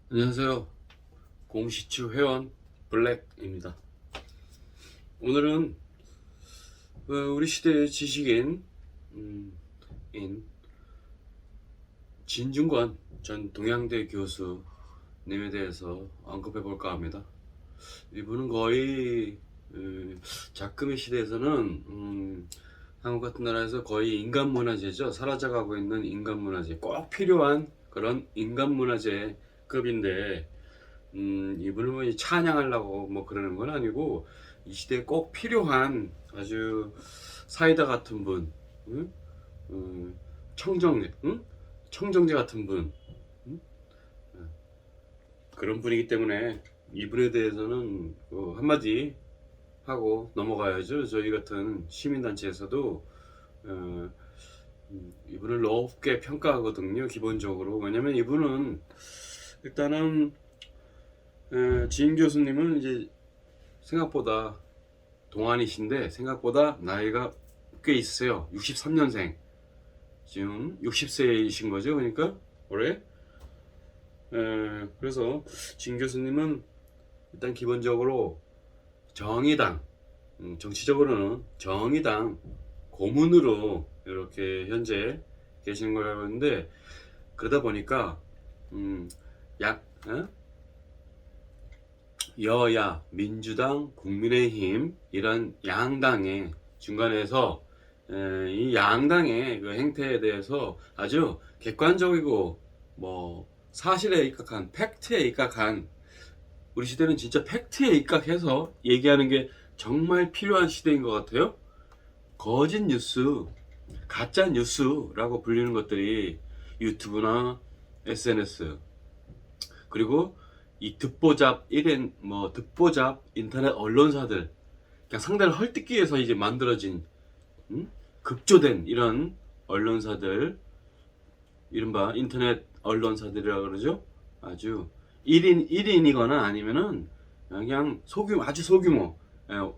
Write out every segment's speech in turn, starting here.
안녕하세요. 공시추 회원 블랙입니다. 오늘은 우리 시대의 지식인 인 진중권 전 동양대 교수님에 대해서 언급해 볼까 합니다. 이분은 거의 작금의 시대에서는 한국 같은 나라에서 거의 인간문화재죠. 사라져가고 있는 인간문화재, 꼭 필요한 그런 인간문화재 급인데 이분을 뭐 찬양하려고 뭐 그러는 건 아니고 이 시대에 꼭 필요한 아주 사이다 같은 분, 응? 청정제, 응? 청정제 같은 분, 응? 그런 분이기 때문에 이분에 대해서는 한마디 하고 넘어가야죠. 저희 같은 시민단체에서도 이분을 높게 평가하거든요. 기본적으로. 왜냐면 이분은 일단은 지인 교수님은 이제 생각보다 동안이신데 생각보다 나이가 꽤 있으세요. 63년생. 지금 60세이신 거죠. 그러니까 올해. 그래서 지인 교수님은 일단 기본적으로 정의당, 정치적으로는 정의당 고문으로 이렇게 현재 계시는 걸 알고 있는데, 그러다 보니까 여야, 민주당, 국민의힘 이런 양당의 중간에서 이 양당의 그 행태에 대해서 아주 객관적이고 뭐 사실에 입각한 팩트에 입각한, 우리 시대는 진짜 팩트에 입각해서 얘기하는 게 정말 필요한 시대인 것 같아요. 거짓 뉴스, 가짜 뉴스라고 불리는 것들이 유튜브나 SNS, 그리고 이 듣보잡 1인 뭐 듣보잡 인터넷 언론사들, 그냥 상대를 헐뜯기 위해서 이제 만들어진 급조된 이런 언론사들, 이른바 인터넷 언론사들이라 그러죠. 아주 1인이거나 아니면은 그냥 소규모, 아주 소규모,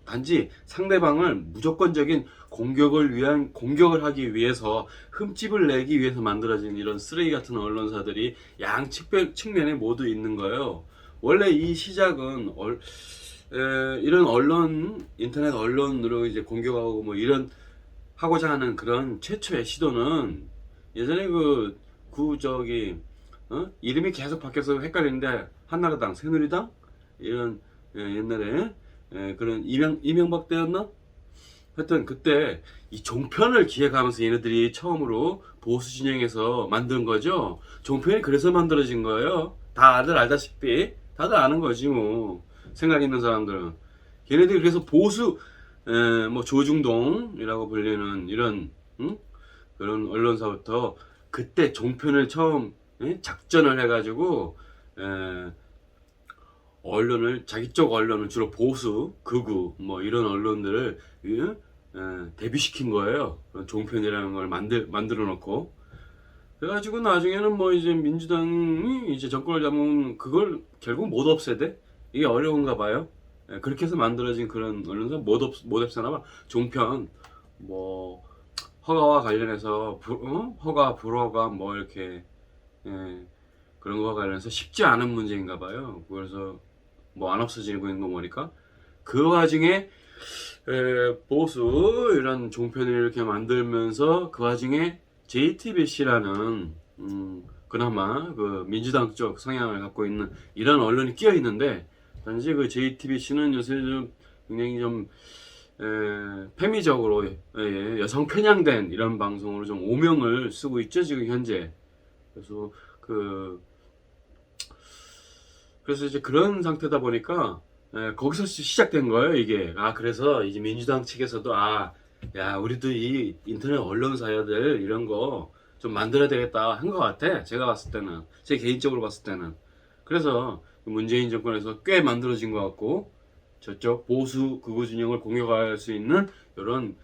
단지 상대방을 무조건적인 공격을 하기 위해서, 흠집을 내기 위해서 만들어진 이런 쓰레기 같은 언론사들이 양 측면에 모두 있는 거예요. 원래 이 시작은 이런 언론, 인터넷 언론으로 이제 공격하고 뭐 이런 하고자 하는 그런 최초의 시도는 예전에 이름이 계속 바뀌어서 헷갈리는데, 한나라당, 새누리당 이런, 옛날에 그런 이명박 때였나? 하여튼 그때 이 종편을 기획하면서 얘네들이 처음으로 보수 진영에서 만든 거죠. 종편이 그래서 만들어진 거예요. 다들 알다시피, 다들 아는 거지 뭐. 생각 있는 사람들은. 걔네들이 그래서 뭐 조중동이라고 불리는 이런 그런 언론사부터 그때 종편을 처음 작전을 해가지고 자기 쪽 언론을 주로 보수, 극우 뭐 이런 언론들을 대비시킨 거예요. 종편이라는 걸 만들어 놓고. 그래가지고 나중에는 뭐 이제 민주당이 이제 정권을 잡으면 그걸 결국 못 없애대. 이게 어려운가 봐요. 그렇게 해서 만들어진 그런 언론사 못 없애나 봐. 종편 뭐 허가와 관련해서 허가 불허가 뭐 이렇게 그런 거와 관련해서 쉽지 않은 문제인가 봐요. 그래서 뭐 안 없어지고 있는 거 보니까 그 와중에 보수 이런 종편을 이렇게 만들면서 그 와중에 JTBC라는 그나마 그 민주당 쪽 성향을 갖고 있는 이런 언론이 끼어 있는데, 단지 그 JTBC는 요새 좀 굉장히 좀 페미적으로 여성 편향된 이런 방송으로 좀 오명을 쓰고 있죠 지금 현재. 그래서 그래서 이제 그런 상태다 보니까 거기서 시작된 거예요 이게. 그래서 이제 민주당 측에서도 야 우리도 이 인터넷 언론사들 이런 거 좀 만들어야 되겠다 한 것 같아. 제가 봤을 때는, 제 개인적으로 봤을 때는. 그래서 문재인 정권에서 꽤 만들어진 것 같고, 저쪽 보수 극우 진영을 공격할 수 있는 이런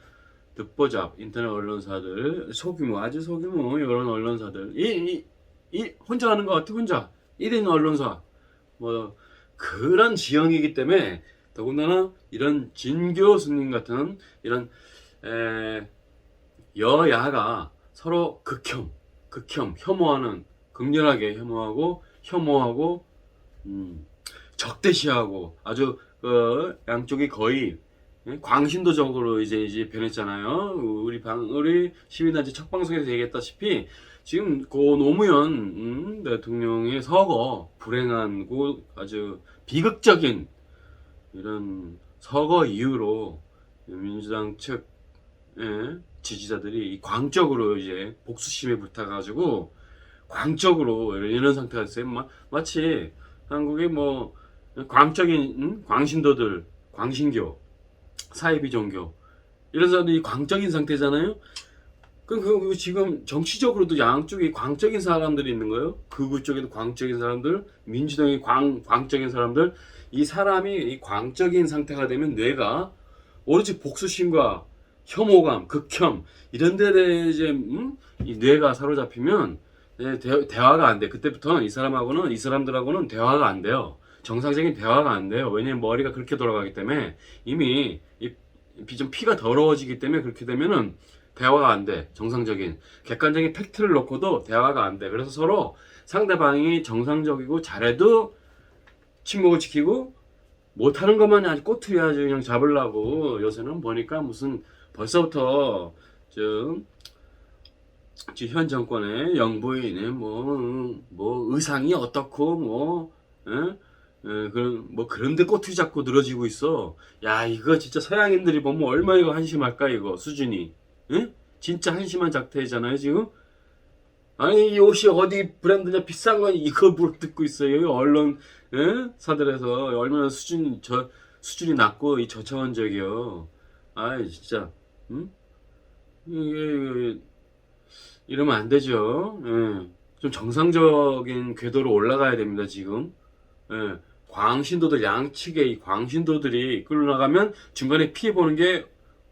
듣보잡 인터넷 언론사들, 소규모, 아주 소규모 이런 언론사들, 혼자 하는 것 같아. 혼자 1인 언론사 뭐 그런 지형이기 때문에, 더군다나 이런 진 교수님 같은 이런 여야가 서로 극혐 혐오하는, 극렬하게 혐오하고 적대시하고 아주 양쪽이 거의 광신도적으로 이제 변했잖아요. 우리 시민단체 첫 방송에서 얘기했다시피 지금 고 노무현 대통령의 서거 불행하고 아주 비극적인 이런 서거 이후로 민주당 측 지지자들이 광적으로 이제 복수심에 불타가지고 광적으로 이런 상태가 됐어요. 마치 한국의 뭐 광적인 광신도들, 광신교, 사이비 종교 이런 사람들이 광적인 상태잖아요. 그 지금 정치적으로도 양쪽에 광적인 사람들이 있는 거예요. 극우 쪽에도 광적인 사람들, 민주당이 광적인 사람들. 이 사람이 이 광적인 상태가 되면 뇌가 오로지 복수심과 혐오감, 극혐 이런 데에 이제 이 뇌가 사로잡히면 대화가 안 돼. 그때부터 이 사람들하고는 대화가 안 돼요. 정상적인 대화가 안 돼요. 왜냐면 머리가 그렇게 돌아가기 때문에 이미 좀 피가 더러워지기 때문에 그렇게 되면은 대화가 안 돼. 정상적인 객관적인 팩트를 놓고도 대화가 안 돼. 그래서 서로 상대방이 정상적이고 잘해도 침묵을 지키고 못하는 것만 아주 꼬투리 아주 그냥 잡으려고 요새는 보니까 무슨 벌써부터 현 정권의 영부인의 뭐 의상이 어떻고 그런데 꼬투리 잡고 늘어지고 있어. 야, 이거 진짜 서양인들이 보면 얼마나 이거 한심할까, 이거 수준이. 응? 진짜 한심한 작태잖아요 지금. 아니 이 옷이 어디 브랜드냐, 비싼 거 이거 물어뜯고 있어요. 언론 사들에서 얼마나 수준이 낮고 이 저차원적이요. 아이 진짜 이게 이러면 안 되죠. 좀 정상적인 궤도로 올라가야 됩니다 지금. 광신도들 양측의 이 광신도들이 끌어나가면 중간에 피해 보는 게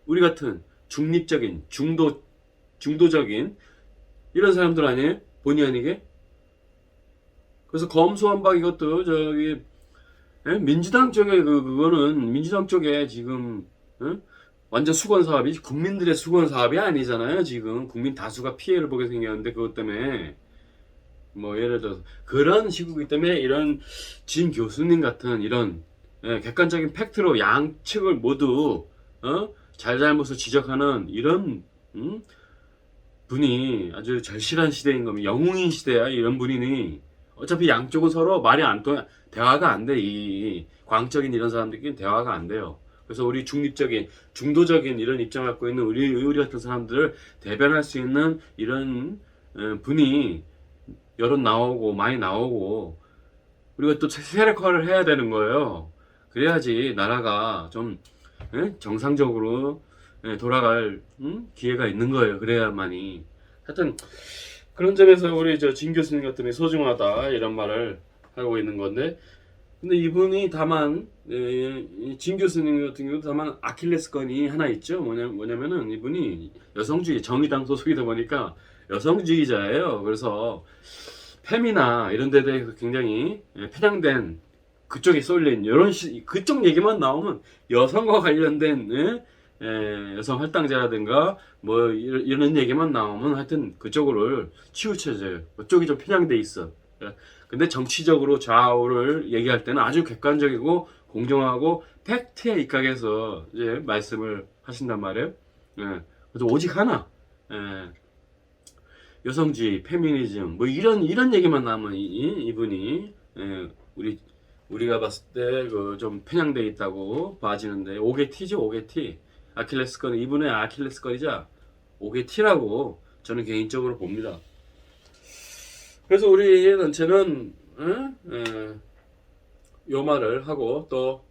우리 같은 중립적인 중도적인 이런 사람들 아니에요? 본의 아니게. 그래서 검수완박 이것도 민주당 쪽에 그거는 민주당 쪽에 지금 완전 수건 사업이 국민들의 수건 사업이 아니잖아요. 지금 국민 다수가 피해를 보게 생겼는데 그것 때문에 뭐 예를 들어서 그런 시국이기 때문에 이런 진 교수님 같은 이런 객관적인 팩트로 양측을 모두 잘잘못을 지적하는 이런 분이 아주 절실한 시대인 겁니다. 영웅인 시대야 이런 분이니. 어차피 양쪽은 서로 말이 안 통해, 대화가 안 돼. 이 광적인 이런 사람들끼리 대화가 안 돼요. 그래서 우리 중립적인 중도적인 이런 입장을 갖고 있는 우리 같은 사람들을 대변할 수 있는 이런 분이 여론 나오고 많이 나오고 우리가 또 세력화를 해야 되는 거예요. 그래야지 나라가 좀 정상적으로 돌아갈 기회가 있는 거예요. 그래야만이. 하여튼 그런 점에서 우리 진 교수님 같은 게 소중하다 이런 말을 하고 있는 건데, 근데 이분이 다만 진 교수님 같은 경우도 다만 아킬레스건이 하나 있죠. 뭐냐면은 이분이 여성주의 정의당 소속이다 보니까 여성주의자예요. 그래서 페미나 이런 데에 대해서 굉장히 편향된 그쪽에 쏠린 그쪽 얘기만 나오면 여성과 관련된 여성 할당제라든가 뭐 이런 얘기만 나오면 하여튼 그쪽으로 치우쳐져요. 그쪽이 좀 편향돼 있어. 근데 정치적으로 좌우를 얘기할 때는 아주 객관적이고 공정하고 팩트에 입각해서 이제 말씀을 하신단 말이에요. 그래서 오직 하나, 여성주의, 페미니즘 뭐 이런 얘기만 나오면 이분이 우리가 봤을 때 그 좀 편향돼 있다고 봐지는데 오게티죠, 오게티. 아킬레스건, 이분의 아킬레스건이자 오게티라고 저는 개인적으로 봅니다. 그래서 우리 단체는 요 말을 하고 또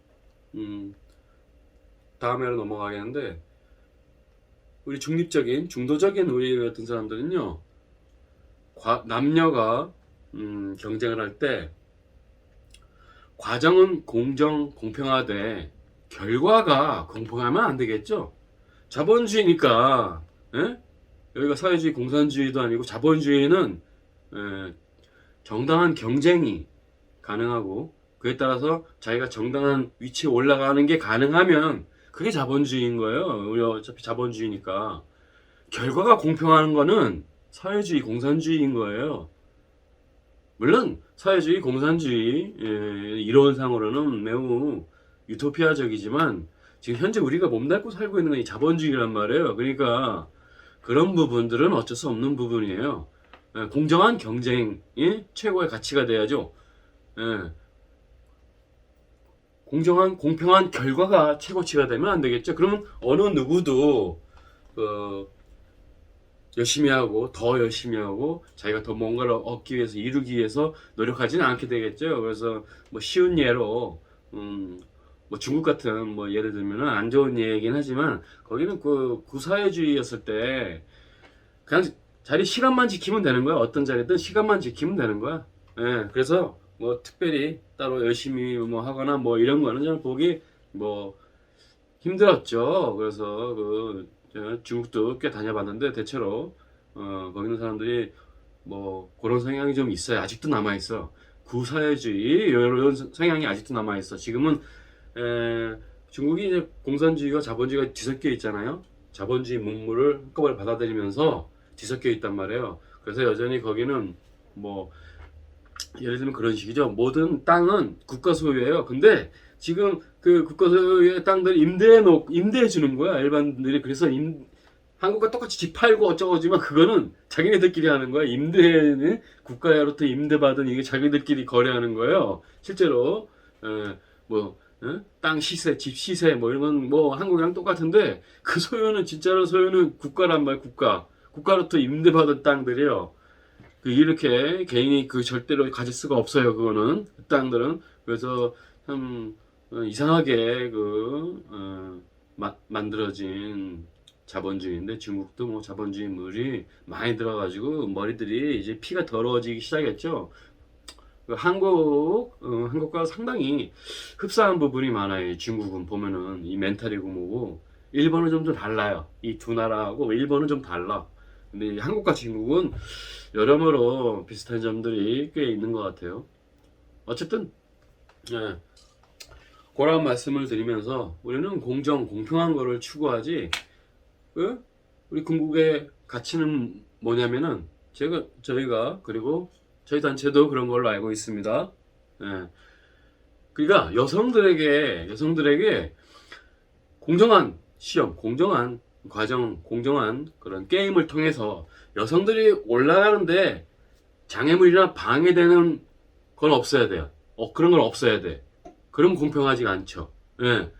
다음에로 넘어가겠는데, 우리 중립적인 중도적인 우리 같은 사람들은요, 남녀가 경쟁을 할 때 과정은 공정하되 결과가 공평하면 안 되겠죠. 자본주의니까 여기가 사회주의 공산주의도 아니고 자본주의는 정당한 경쟁이 가능하고 그에 따라서 자기가 정당한 위치에 올라가는 게 가능하면 그게 자본주의인 거예요. 우리 어차피 자본주의니까. 결과가 공평한 거는 사회주의 공산주의인 거예요. 물론 사회주의, 공산주의 이론상으로는 매우 유토피아적이지만 지금 현재 우리가 몸담고 살고 있는 건 이 자본주의란 말이에요. 그러니까 그런 부분들은 어쩔 수 없는 부분이에요. 공정한 경쟁이 최고의 가치가 돼야죠. 공정한 공평한 결과가 최고치가 되면 안 되겠죠. 그러면 어느 누구도 열심히 하고 더 열심히 하고 자기가 더 뭔가를 얻기 위해서 이루기 위해서 노력하지는 않게 되겠죠. 그래서 뭐 쉬운 예로 뭐 중국 같은 뭐 예를 들면은 안 좋은 예이긴 하지만 거기는 그 구사회주의였을 때 그냥 자리 시간만 지키면 되는 거야. 어떤 자리든 시간만 지키면 되는 거야. 그래서 뭐 특별히 따로 열심히 뭐 하거나 뭐 이런 거는 저는 보기 뭐 힘들었죠. 그래서 중국도 꽤 다녀봤는데 대체로 거기 있는 사람들이 뭐 그런 성향이 좀 있어요. 아직도 남아 있어. 구사회주의 이런 성향이 아직도 남아 있어. 지금은 중국이 이제 공산주의와 자본주의가 뒤섞여 있잖아요. 자본주의 문물을 한꺼번에 받아들이면서 뒤섞여 있단 말이에요. 그래서 여전히 거기는 뭐 예를 들면 그런 식이죠. 모든 땅은 국가 소유예요. 근데 지금 그 국가 소유의 땅들 임대해 주는 거야. 일반들이. 그래서 한국과 똑같이 집 팔고 어쩌고지만 그거는 자기네들끼리 하는 거야. 임대는 국가로부터 임대받은 이게 자기들끼리 거래하는 거예요. 실제로 뭐 땅 시세, 집 시세 뭐 이런 건 뭐 한국이랑 똑같은데 그 소유는 진짜로 소유는 국가란 말. 국가로부터 임대받은 땅들이에요. 이렇게 개인이 절대로 가질 수가 없어요. 그거는 그 땅들은. 그래서 참 이상하게 만들어진 자본주의인데 중국도 뭐 자본주의물이 많이 들어가지고 머리들이 이제 피가 더러워지기 시작했죠. 한국과 상당히 흡사한 부분이 많아요. 중국은 보면은 이 멘탈이고 뭐고 일본은 좀 달라요. 이 두 나라하고 일본은 좀 달라. 근데 한국과 중국은 여러모로 비슷한 점들이 꽤 있는 것 같아요. 어쨌든 그런 말씀을 드리면서 우리는 공정한 거를 추구하지. 우리 궁극의 가치는 뭐냐면은 저희가 그리고 저희 단체도 그런 걸로 알고 있습니다. 그러니까 여성들에게 공정한 시험, 공정한 과정, 공정한 그런 게임을 통해서 여성들이 올라가는데 장애물이나 방해되는 건 없어야 돼요. 그런 건 없어야 돼. 그럼 공평하지가 않죠.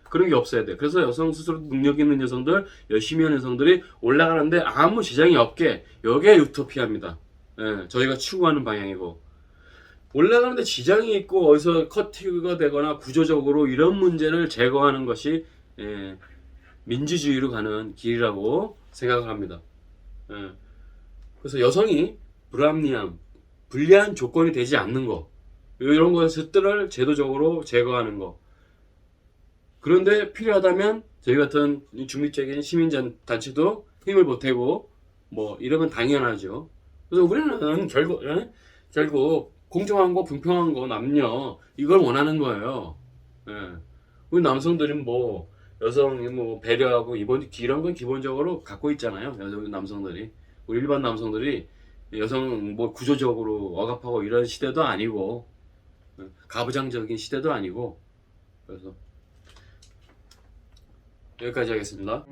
그런 게 없어야 돼. 그래서 여성 스스로 능력 있는 여성들, 열심히 하는 여성들이 올라가는데 아무 지장이 없게, 여기에 유토피아입니다. 저희가 추구하는 방향이고. 올라가는데 지장이 있고 어디서 커트가 되거나 구조적으로 이런 문제를 제거하는 것이 민주주의로 가는 길이라고 생각을 합니다. 그래서 여성이 불리한 조건이 되지 않는 거, 이런 것들을 제도적으로 제거하는 거. 그런데 필요하다면 저희 같은 중립적인 시민단체도 힘을 보태고 뭐 이런 건 당연하죠. 그래서 우리는 결국 공정한 거, 분평한 거, 남녀 이걸 원하는 거예요. 우리 남성들은 뭐 여성이 뭐 배려하고 이런 건 기본적으로 갖고 있잖아요. 남성들이. 우리 일반 남성들이 여성 뭐 구조적으로 억압하고 이런 시대도 아니고 가부장적인 시대도 아니고. 그래서 여기까지 하겠습니다.